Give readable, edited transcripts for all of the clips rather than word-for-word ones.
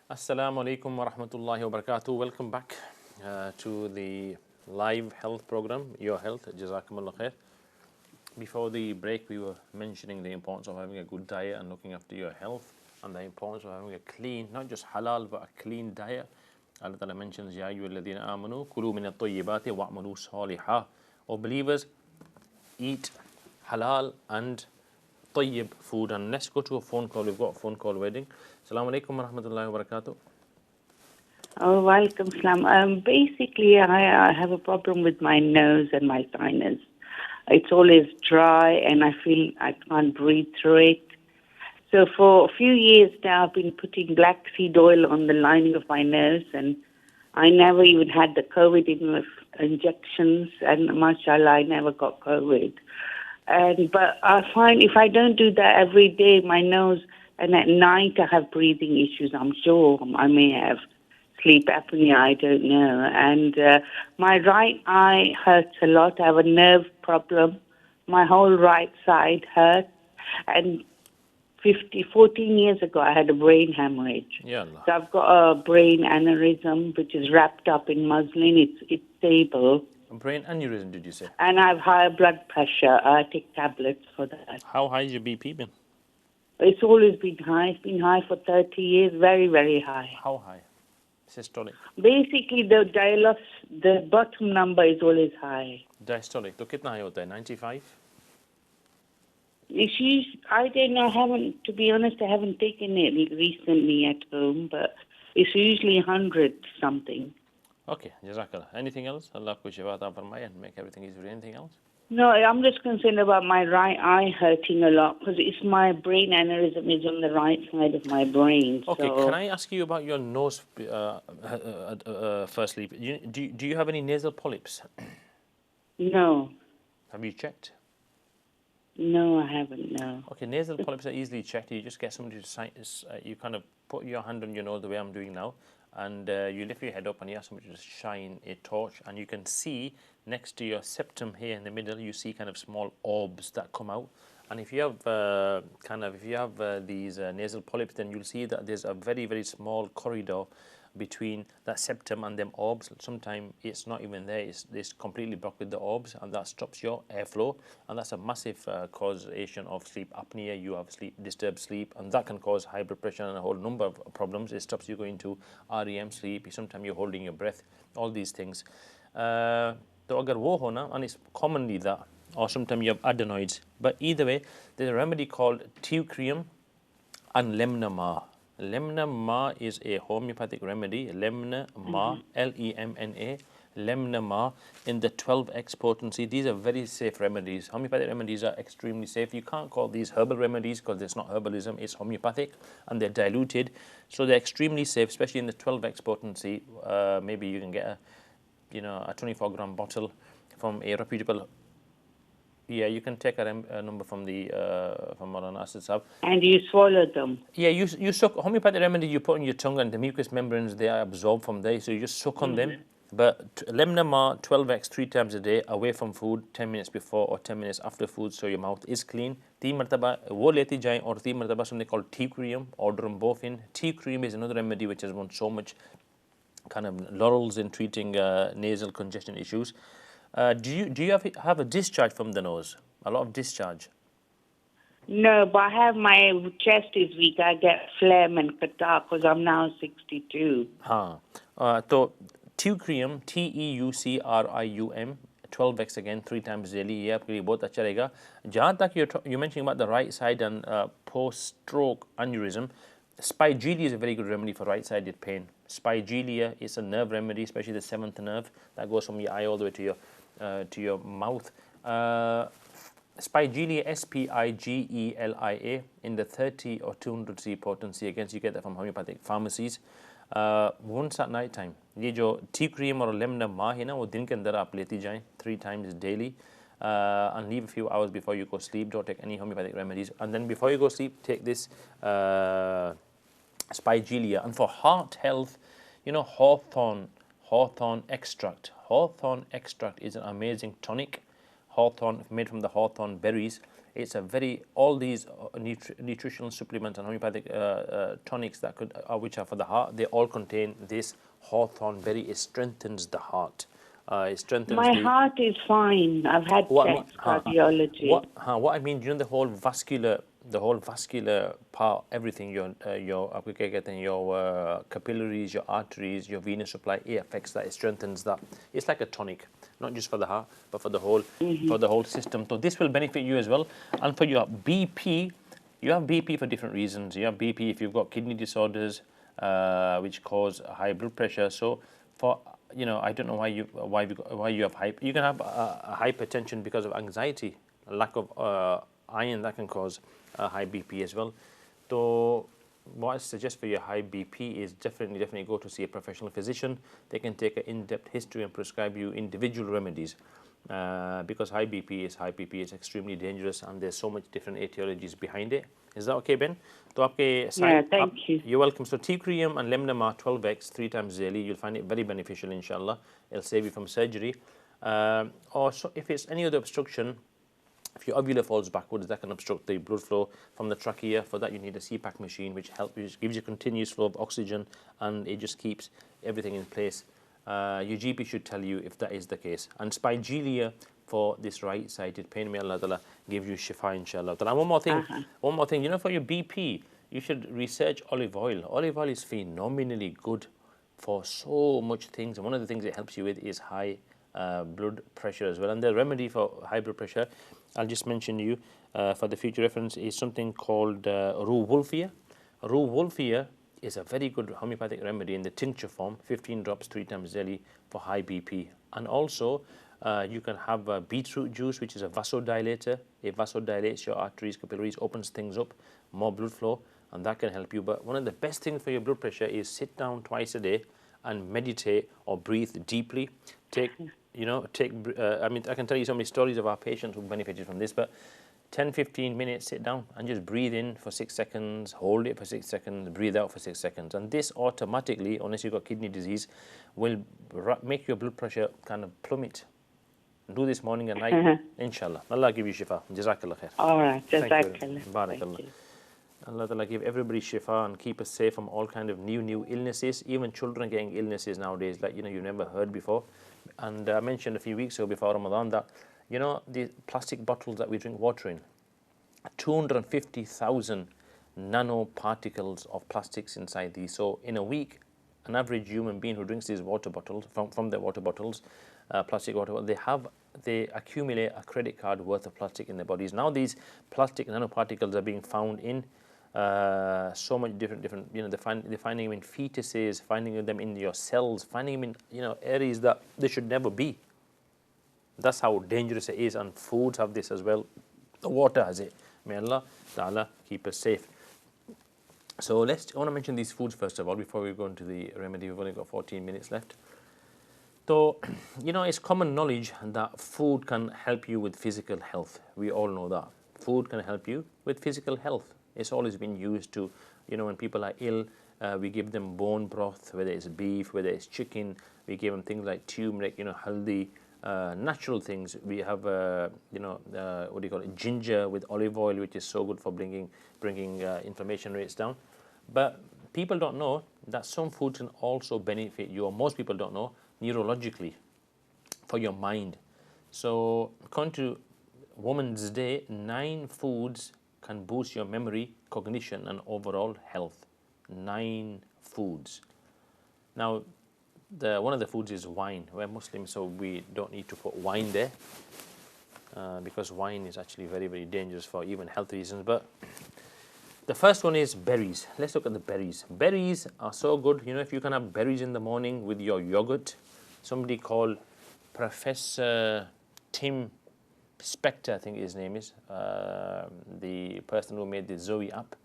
Assalamu alaikum wa rahmatullahi wa barakatuh. Welcome back to the live health program, Your Health. Jazakumullah khair. Before the break, we were mentioning the importance of having a good diet and looking after your health, and the importance of having a clean, not just halal, but a clean diet. Allah Ta'ala mentions, Ya ayyuhalladhina amanu, kulu min at-tayyibati wa'malu salihah. O believers, eat halal and tayyib food. And let's go to a phone call. We've got a phone call waiting. Assalamu alaikum wa rahmatullahi wa barakatuh. Oh, welcome, Salam. Basically, I have a problem with my nose and my sinus. It's always dry, and I feel I can't breathe through it. So for a few years now, I've been putting black seed oil on the lining of my nose, and I never even had the COVID injections, and mashallah, I never got COVID. But I find if I don't do that every day, my nose, and at night I have breathing issues, I'm sure I may have sleep apnea, I don't know. And my right eye hurts a lot. I have a nerve problem. My whole right side hurts. And 14 years ago, I had a brain hemorrhage. Ya Allah. So I've got a brain aneurysm, which is wrapped up in muslin. It's stable. A brain aneurysm, did you say? And I have high blood pressure. I take tablets for that. How high is your BP been? It's always been high. It's been high for 30 years. Very, very high. How high? Systolic. Basically, the bottom number is always high. Diastolic. तो कितना high होता है? 95? I don't know. To be honest, I haven't taken it recently at home, but it's usually 100 something. Okay, Jazakallah. Anything else? Allah को शिफा अता फरमाए and make everything easy. Anything else? No, I'm just concerned about my right eye hurting a lot because it's my brain aneurysm is on the right side of my brain. Okay, so. can I ask you about your nose firstly? Do you have any nasal polyps? No. Have you checked? No, I haven't, no. Okay, nasal polyps are easily checked. You just get somebody to you kind of put your hand on your nose the way I'm doing now, and you lift your head up and you ask somebody to shine a torch, and you can see next to your septum here in the middle, you see kind of small orbs that come out. And if you have these nasal polyps, then you'll see that there's a very, very small corridor between that septum and them orbs. Sometimes it's not even there, it's completely blocked with the orbs, and that stops your airflow, and that's a massive causation of sleep apnea. You have disturbed sleep, and that can cause high blood pressure and a whole number of problems. It stops you going to REM sleep. Sometimes you're holding your breath, all these things. So agar wo ho na, and it's commonly that, or sometimes you have adenoids. But either way, there's a remedy called teucrium and lemna ma. Lemna ma is a homeopathic remedy. Lemna ma, Lemna, lemna ma in the 12x potency. These are very safe remedies. Homeopathic remedies are extremely safe. You can't call these herbal remedies because it's not herbalism, it's homeopathic, and they're diluted. So they're extremely safe, especially in the 12x potency. Maybe you can get a 24-gram bottle from a reputable. Yeah, you can take a number from the from Maulana Asad Sahab. And you swallow them? Yeah, you suck. Homeopathic remedy you put on your tongue, and the mucous membranes, they are absorbed from there, so you just suck on them. But lemna ma 12x 3 times a day, away from food, 10 minutes before or 10 minutes after food, so your mouth is clean. 3 martaba wo leti jaye, or 3 martaba something called teucrium, order them both in. Teucrium is another remedy which has won so much kind of laurels in treating nasal congestion issues. Do you have a discharge from the nose? A lot of discharge? No, but I have my chest is weak. I get phlegm and catarrh because I'm now 62. So teucrium, Teucrium, 12x again, 3 times daily. ये आपके लिए बहुत अच्छा रहेगा. जहाँ तक you're mentioning about the right side and post-stroke aneurysm, Spigelia is a very good remedy for right-sided pain. Spigelia is a nerve remedy, especially the 7th nerve that goes from your eye all the way to your mouth. Spigelia, Spigelia, in the 30 or 200C potency. Again, you get that from homeopathic pharmacies. Once at night time. ये जो teucrium or lemna ma है ना, वो दिन के अंदर आप लेती जाएं 3 times daily. And leave a few hours before you go sleep. Don't take any homeopathic remedies. And then before you go sleep, take this Spigelia. And for heart health, hawthorn extract. Hawthorn extract is an amazing tonic. Hawthorn, made from the hawthorn berries. It's a very, all these nutritional supplements and homeopathic tonics that could, which are for the heart, they all contain this hawthorn berry. It strengthens the heart. It strengthens My the. heart is fine. I've had What I mean, checks, cardiology. what I mean, the whole vascular part, everything, your capillaries, your arteries, your venous supply, it affects that. It strengthens that. It's like a tonic, not just for the heart, but for the whole system. So this will benefit you as well. And for your BP, you have BP for different reasons. You have BP if you've got kidney disorders, which cause high blood pressure. So for I don't know why you have you can have hypertension because of anxiety, a lack of iron, that can cause high BP as well. So what I suggest for your high BP is definitely go to see a professional physician. They can take an in-depth history and prescribe you individual remedies. Because high BP is extremely dangerous, and there's so much different etiologies behind it. Is that okay, Ben? So yeah, thank you. You're welcome. So tea cream and lemon 12x 3 times daily. You'll find it very beneficial, inshallah. It'll save you from surgery. Or so if it's any other obstruction, if your uvula falls backwards, that can obstruct the blood flow from the trachea. For that, you need a CPAP machine, which gives you continuous flow of oxygen, and it just keeps everything in place. Your GP should tell you if that is the case. And spigelia for this right-sided pain, may Allah Ta'ala give you shifa, inshallah. And one more thing, for your BP, you should research olive oil. Olive oil is phenomenally good for so much things, and one of the things it helps you with is high blood pressure as well. And the remedy for high blood pressure, I'll just mention you for the future reference, is something called Rue Wolfia. Rue Wolfia is a very good homeopathic remedy in the tincture form, 15 drops 3 times daily for high BP. And also you can have beetroot juice, which is a vasodilator. It vasodilates your arteries, capillaries, opens things up, more blood flow, and that can help you. But one of the best things for your blood pressure is sit down twice a day and meditate or breathe deeply. I can tell you so many stories of our patients who benefited from this, but 10-15 minutes, sit down and just breathe in for 6 seconds, hold it for 6 seconds, breathe out for 6 seconds. And this automatically, unless you've got kidney disease, will make your blood pressure kind of plummet. Do this morning and night, inshallah. Allah give you shifa. Jazakallah khair. All right, Jazakallah. Barakallah. Allah Ta'ala give everybody shifa and keep us safe from all kind of new illnesses. Even children getting illnesses nowadays like you've never heard before. And I mentioned a few weeks ago before Ramadan that the plastic bottles that we drink water in, 250,000 nanoparticles of plastics inside these. So in a week, an average human being who drinks these water bottles from their water bottles, plastic water bottles, they accumulate a credit card worth of plastic in their bodies. Now these plastic nanoparticles are being found in so much different. They're finding them in fetuses, finding them in your cells, finding them in areas that they should never be. That's how dangerous it is, and foods have this as well. The water has it. May Allah Ta'ala keep us safe. So I want to mention these foods first of all before we go into the remedy. We've only got 14 minutes left. So, it's common knowledge that food can help you with physical health. We all know that. Food can help you with physical health. It's always been used to, when people are ill, we give them bone broth, whether it's beef, whether it's chicken. We give them things like turmeric, haldi, natural things. We have, ginger with olive oil, which is so good for bringing inflammation rates down. But people don't know that some foods can also benefit you, or most people don't know, neurologically, for your mind. So according to Women's Day, 9 foods can boost your memory, cognition, and overall health. 9 foods. Now, one of the foods is wine. We're Muslims, so we don't need to put wine there because wine is actually very, very dangerous for even health reasons. But the first one is berries. Let's look at the berries. Berries are so good. If you can have berries in the morning with your yogurt. Somebody called Professor Tim Spector, I think his name is, the person who made the Zoe app.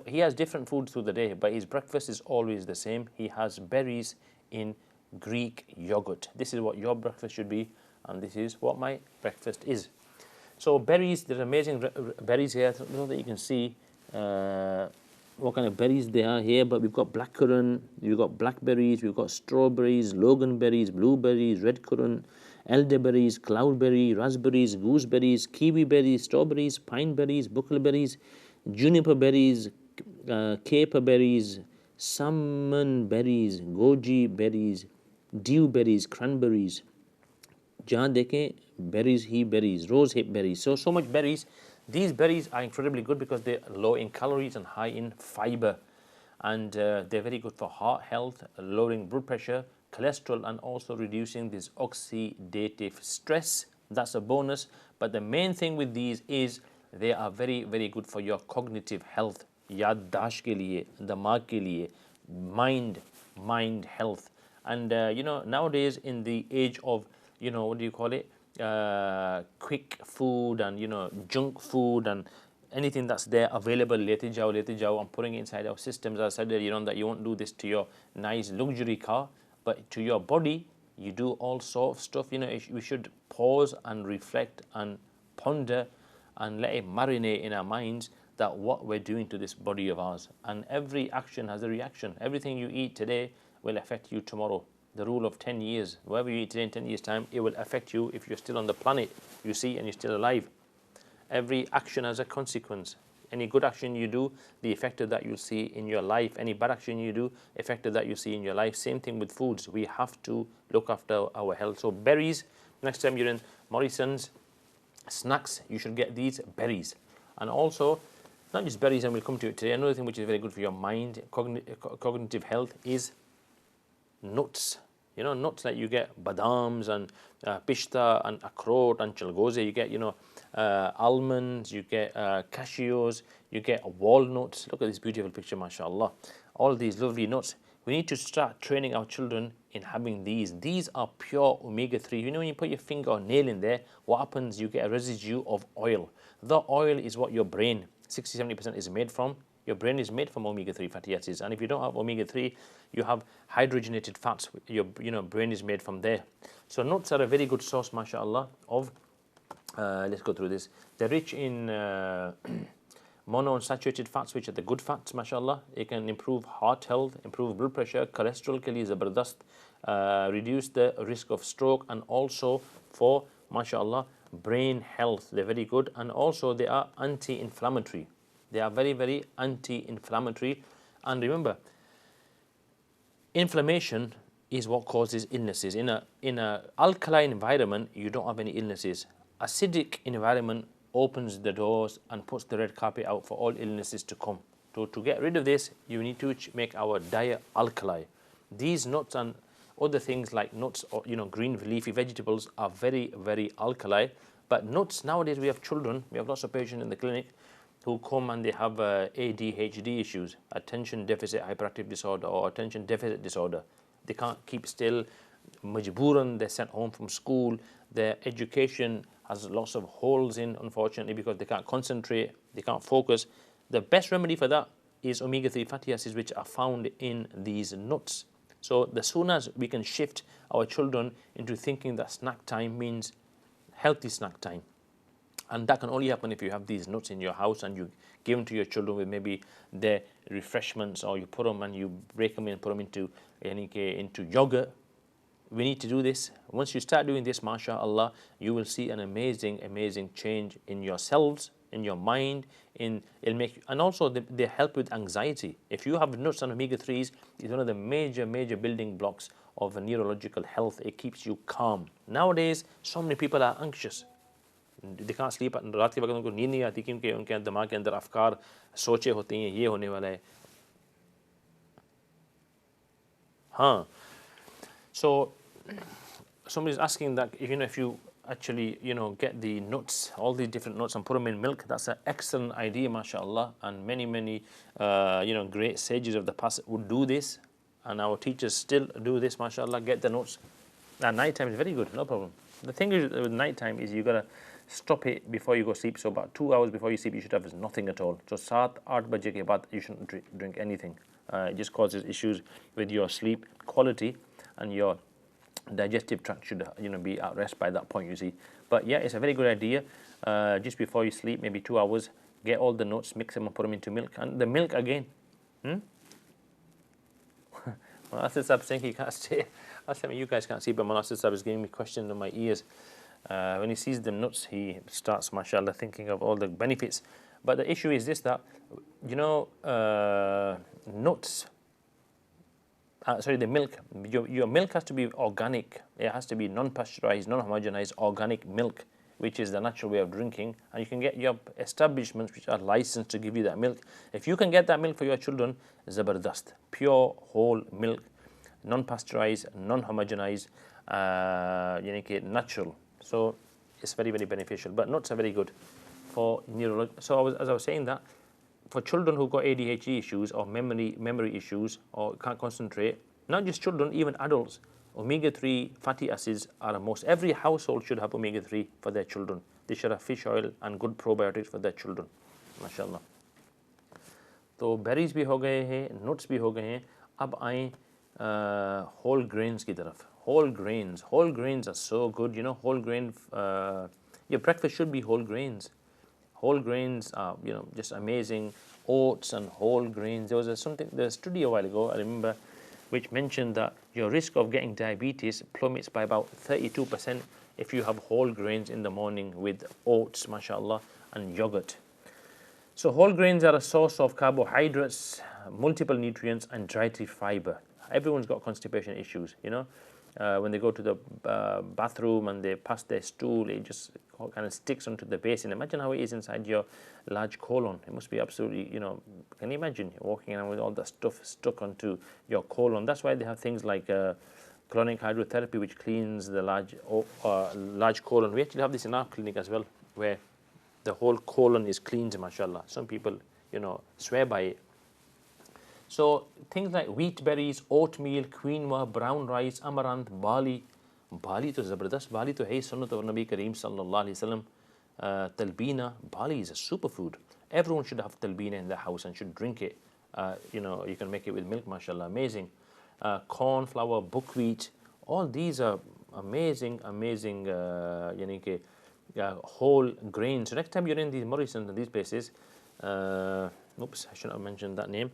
He has different foods through the day, but his breakfast is always the same. He has berries in Greek yogurt. This is what your breakfast should be, and this is what my breakfast is. So berries, there's amazing berries here. I don't know that you can see what kind of berries they are here, but we've got blackcurrant, we've got blackberries, we've got strawberries, loganberries, blueberries, red currant, elderberries, cloudberry, raspberries, gooseberries, kiwi berries, strawberries, pine berries, buckleberries, juniper berries, caper berries, salmon berries, goji berries, dewberries, cranberries. जहाँ देखें berries he berries, rose hip berries. So much berries. These berries are incredibly good because they're low in calories and high in fiber, and they're very good for heart health, lowering blood pressure, cholesterol, and also reducing this oxidative stress. That's a bonus. But the main thing with these is they are very, very good for your cognitive health, याददाश्त के लिए, दिमाग के लिए, mind health. And nowadays in the age of, what do you call it, quick food and junk food and anything that's there available, lete jao, I'm putting it inside our systems. I said that that you won't do this to your nice luxury car, but to your body you do all sort of stuff. We should pause and reflect and ponder and let it marinate in our minds that what we're doing to this body of ours. And every action has a reaction. Everything you eat today will affect you tomorrow. The rule of 10 years, whatever you eat today in 10 years time, it will affect you if you're still on the planet, you see, and you're still alive. Every action has a consequence. Any good action you do, the effect of that you'll see in your life. Any bad action you do, effect of that you'll see in your life. Same thing with foods. We have to look after our health. So berries, next time you're in Morrison's snacks, you should get these berries. And also, not just berries, and we'll come to it today, another thing which is very good for your mind, cognitive health, is nuts. Nuts like you get badams and pishta and akhroat and chalgoze. You get almonds, you get cashews, you get walnuts. Look at this beautiful picture, mashallah. All these lovely nuts. We need to start training our children in having these. These are pure omega-3. When you put your finger or nail in there, what happens? You get a residue of oil. The oil is what your brain, 60-70% is made from. Your brain is made from omega-3 fatty acids, and if you don't have omega-3, you have hydrogenated fats. Your brain is made from there. So nuts are a very good source, mashallah, of let's go through this. They're rich in monounsaturated fats, which are the good fats, mashallah. It can improve heart health, improve blood pressure, cholesterol ke liye zabardast, reduce the risk of stroke, and also for, mashallah, brain health. They're very good, and also they are anti-inflammatory. They are very, very anti-inflammatory. And remember, inflammation is what causes illnesses. In a alkaline environment, you don't have any illnesses. Acidic environment opens the doors and puts the red carpet out for all illnesses to come. So to get rid of this, you need to make our diet alkali. These nuts and other things like nuts or green leafy vegetables are very, very alkali. But nuts, nowadays we have children, we have lots of patients in the clinic who come and they have ADHD issues, attention deficit hyperactive disorder or attention deficit disorder. They can't keep still. Majbooran, they're sent home from school. Their education has lots of holes in, unfortunately, because they can't concentrate, they can't focus. The best remedy for that is omega-3 fatty acids, which are found in these nuts. So the sooner as we can shift our children into thinking that snack time means healthy snack time. And that can only happen if you have these nuts in your house and you give them to your children with maybe their refreshments, or you put them and you break them in and put them into yogurt. We need to do this. Once you start doing this, mashallah, you will see an amazing change in yourselves, in your mind. It'll make, and also they help with anxiety. If you have nuts and omega-3s, it's one of the major building blocks of neurological health. It keeps you calm. Nowadays, so many people are anxious. They can't sleep. रात के वक्त उनको नींद नहीं आती क्योंकि उनके दिमाग के अंदर अफकार सोचे होते हैं ये होने वाला है. हाँ. So somebody's asking that if you actually get the nuts, all the different nuts, and put them in milk, that's an excellent idea, mashallah. And many great sages of the past would do this, and our teachers still do this, mashallah. Get the nuts at night time is very good, no problem. The thing is with night time is you gotta stop it before you go sleep. So about 2 hours before you sleep, you should have nothing at all. So 7-8 baje ke baad you shouldn't drink anything. It just causes issues with your sleep quality, and your digestive tract should be at rest by that point, you see. But yeah, it's a very good idea. Just before you sleep, maybe 2 hours, get all the nuts, mix them and put them into milk. And the milk again, Well, Asad Sab saying he can't stay. I was saying you guys can't see, but Asad Sab is giving me questions in my ears. When he sees the nuts, he starts, mashallah, thinking of all the benefits. But the issue is this, that, you know, nuts, sorry, the milk, your milk has to be organic. It has to be non-pasteurized, non-homogenized, organic milk, which is the natural way of drinking. And you can get your establishments which are licensed to give you that milk. If you can get that milk for your children, zabardast, pure whole milk, non-pasteurized, non-homogenized, natural. So it's very, very beneficial. But nuts are very good for neurology. So as I was saying that, for children who've got ADHD issues or memory issues or can't concentrate, not just children, even adults, omega-3 fatty acids are a must. Every household should have omega-3 for their children. They should have fish oil and good probiotics for their children. माशाल्लाह. तो berries भी हो गए हैं, nuts भी हो गए हैं. अब आए whole grains की तरफ. Whole grains are so good. You know, whole grain. Your breakfast should be whole grains. Whole grains are, you know, just amazing. Oats and whole grains. There was a study a while ago, I remember, which mentioned that your risk of getting diabetes plummets by about 32% if you have whole grains in the morning with oats, mashallah, and yogurt. So whole grains are a source of carbohydrates, multiple nutrients, and dietary fiber. Everyone's got constipation issues, you know. When they go to the bathroom and they pass their stool, it just kind of sticks onto the basin. Imagine how it is inside your large colon. It must be absolutely, you know, can you imagine walking around with all that stuff stuck onto your colon? That's why they have things like colonic hydrotherapy, which cleans the large colon. We actually have this in our clinic as well, where the whole colon is cleaned, mashallah. Some people, you know, swear by it. So things like wheat berries, oatmeal, quinoa, brown rice, amaranth, barley. Barley to zabardast. Barley to hai sunnat of Nabi Kareem sallallahu alaihi wasallam. Talbina. Barley is a superfood. Everyone should have talbina in their house and should drink it. You know, you can make it with milk, mashallah, amazing. Corn, flour, buckwheat. All these are amazing, whole grains. So next time you're in these Morrisons and these places, oops, I shouldn't have mentioned that name.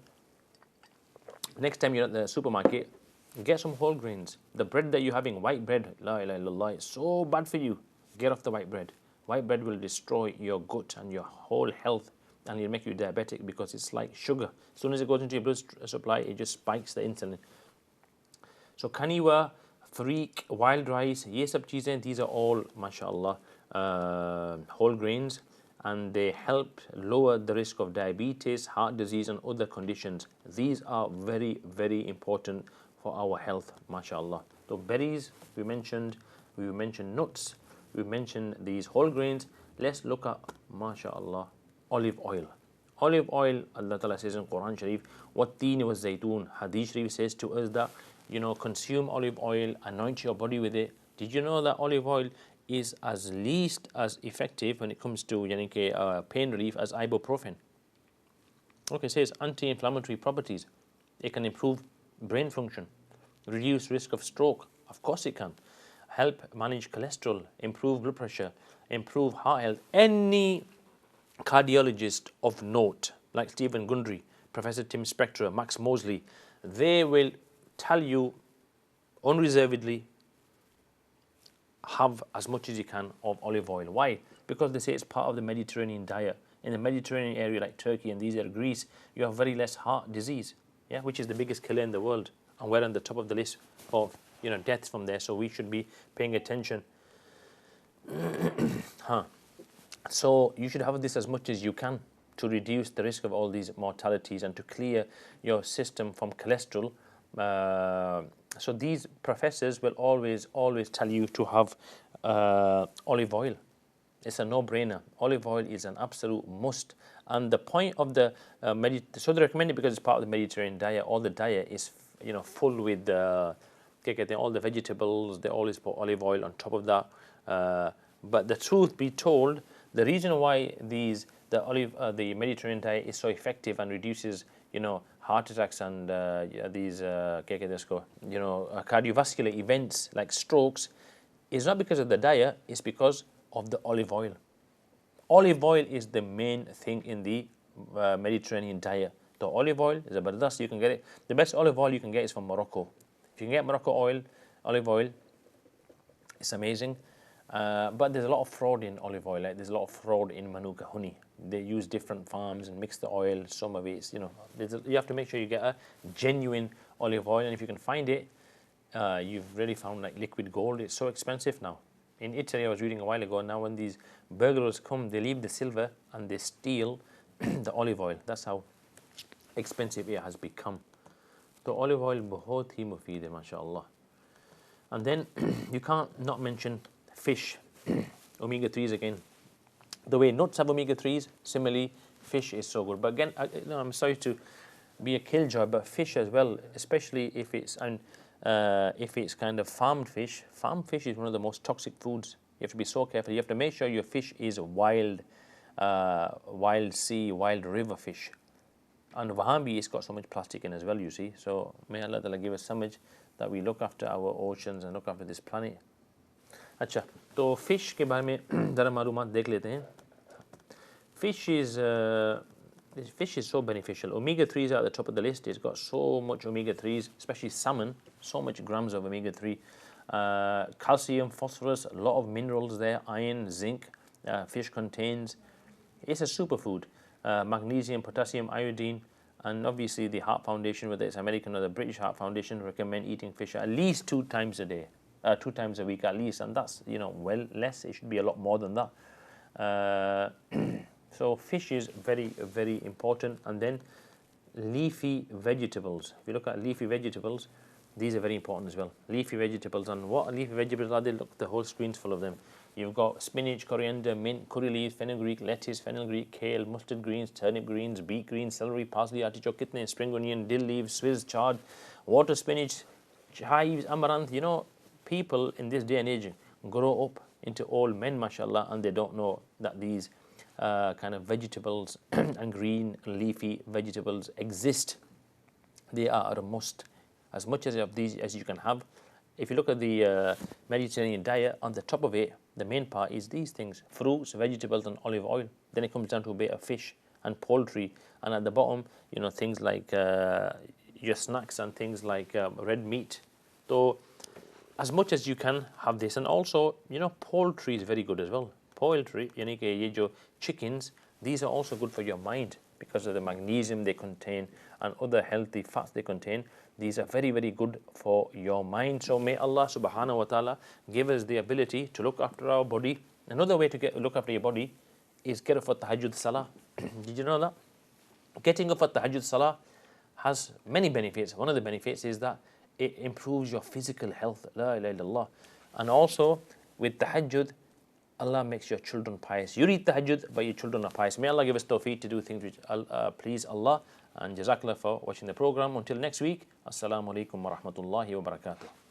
Next time you're at the supermarket, get some whole grains. The bread that you're having, white bread, la ilaha illallah, it's so bad for you. Get off the white bread. White bread will destroy your gut and your whole health, and it'll make you diabetic because it's like sugar. As soon as it goes into your blood supply, it just spikes the insulin. So kaniwa, freak, wild rice, ye sab cheezein, these are all, mashallah, whole grains, and they help lower the risk of diabetes, heart disease, and other conditions. These are very, very important for our health, mashallah. So berries, we mentioned nuts, we mentioned these whole grains. Let's look at, mashallah, olive oil. Olive oil, Allah Ta'ala says in Quran Sharif, وَالتِّينِ وَالزَّيْتُونِ. Hadith Sharif says to us that, you know, consume olive oil, anoint your body with it. Did you know that olive oil is as least as effective when it comes to pain relief as ibuprofen? Okay, it says anti-inflammatory properties. It can improve brain function, reduce risk of stroke. Of course it can. Help manage cholesterol, improve blood pressure, improve heart health. Any cardiologist of note, like Stephen Gundry, Professor Tim Spector, Max Mosley, they will tell you unreservedly, have as much as you can of olive oil. Why? Because they say it's part of the Mediterranean diet. In the Mediterranean area like Turkey and these are Greece, you have very less heart disease, yeah, which is the biggest killer in the world, and we're on the top of the list of, you know, deaths from there. So we should be paying attention. So you should have this as much as you can to reduce the risk of all these mortalities and to clear your system from cholesterol. So these professors will always tell you to have olive oil. It's a no-brainer. Olive oil is an absolute must. And the point of the so they recommend it because it's part of the Mediterranean diet. All the diet is, you know, full with all the vegetables. They always put olive oil on top of that. But the truth be told, the reason why the Mediterranean diet is so effective and reduces, you know, heart attacks and cardiovascular events like strokes is not because of the diet, it's because of the olive oil. Olive oil is the main thing in the Mediterranean diet. The olive oil is zabardast. You can get it. The best olive oil you can get is from Morocco. If you can get Morocco olive oil, it's amazing. But there's a lot of fraud in olive oil. Like there's a lot of fraud in Manuka honey. They use different farms and mix the oil. Some of it's, you have to make sure you get a genuine olive oil. And if you can find it, you've really found like liquid gold. It's so expensive now. In Italy, I was reading a while ago, now when these burglars come, they leave the silver and they steal the olive oil. That's how expensive it has become. So olive oil बहुत ही मुफीद है माशाअल्लाह. And then you can't not mention fish, omega 3s again. The way nuts have omega 3s, similarly fish is so good. But again, I'm sorry to be a killjoy, but fish as well, especially if it's kind of farmed fish. Farmed fish is one of the most toxic foods. You have to be so careful. You have to make sure your fish is wild sea, wild river fish. And Wahabi, it's got so much plastic in as well, you see. So may Allah Ta'ala give us so much that we look after our oceans and look after this planet. अच्छा, तो fish के बारे में ज़रा मालूमात देख लेते हैं. Fish is so beneficial. Omega 3s are at the top of the list. It's got so much omega 3s, especially salmon, so much grams of omega 3. Calcium, phosphorus, a lot of minerals there, iron, zinc, fish contains. It's a superfood. Magnesium, potassium, iodine, and obviously the Heart Foundation, whether it's American or the British Heart Foundation, recommend eating fish at least 2 times a day, 2 times a week at least, and that's well less. It should be a lot more than that. So fish is very, very important. And then leafy vegetables. If you look at leafy vegetables, these are very important as well. Leafy vegetables, and what leafy vegetables are they? Look, the whole screen's full of them. You've got spinach, coriander, mint, curry leaves, fenugreek, lettuce, fenugreek, kale, mustard greens, turnip greens, beet greens, celery, parsley, artichoke, kidney, spring onion, dill leaves, Swiss chard, water spinach, chives, amaranth. People in this day and age grow up into old men, mashallah, and they don't know that these kind of vegetables and green leafy vegetables exist. They are a must. As much of these as you can have. If you look at the Mediterranean diet, on the top of it, the main part is these things: fruits, vegetables, and olive oil. Then it comes down to a bit of fish and poultry, and at the bottom, things like your snacks and things like red meat. So, as much as you can have this, and also, poultry is very good as well. Poultry, yani ke ye jo chickens, these are also good for your mind because of the magnesium they contain and other healthy fats they contain. These are very, very good for your mind. So may Allah subhanahu wa ta'ala give us the ability to look after our body. Another way to look after your body is get up for tahajjud salah. Did you know that? Getting up for tahajjud salah has many benefits. One of the benefits is that it improves your physical health. La ilaha illallah. And also with tahajjud, Allah makes your children pious. You read tahajjud, but your children are pious. May Allah give us tawfiq to do things which please Allah. And jazakallah for watching the program. Until next week, assalamu alaikum wa rahmatullahi wa barakatuh.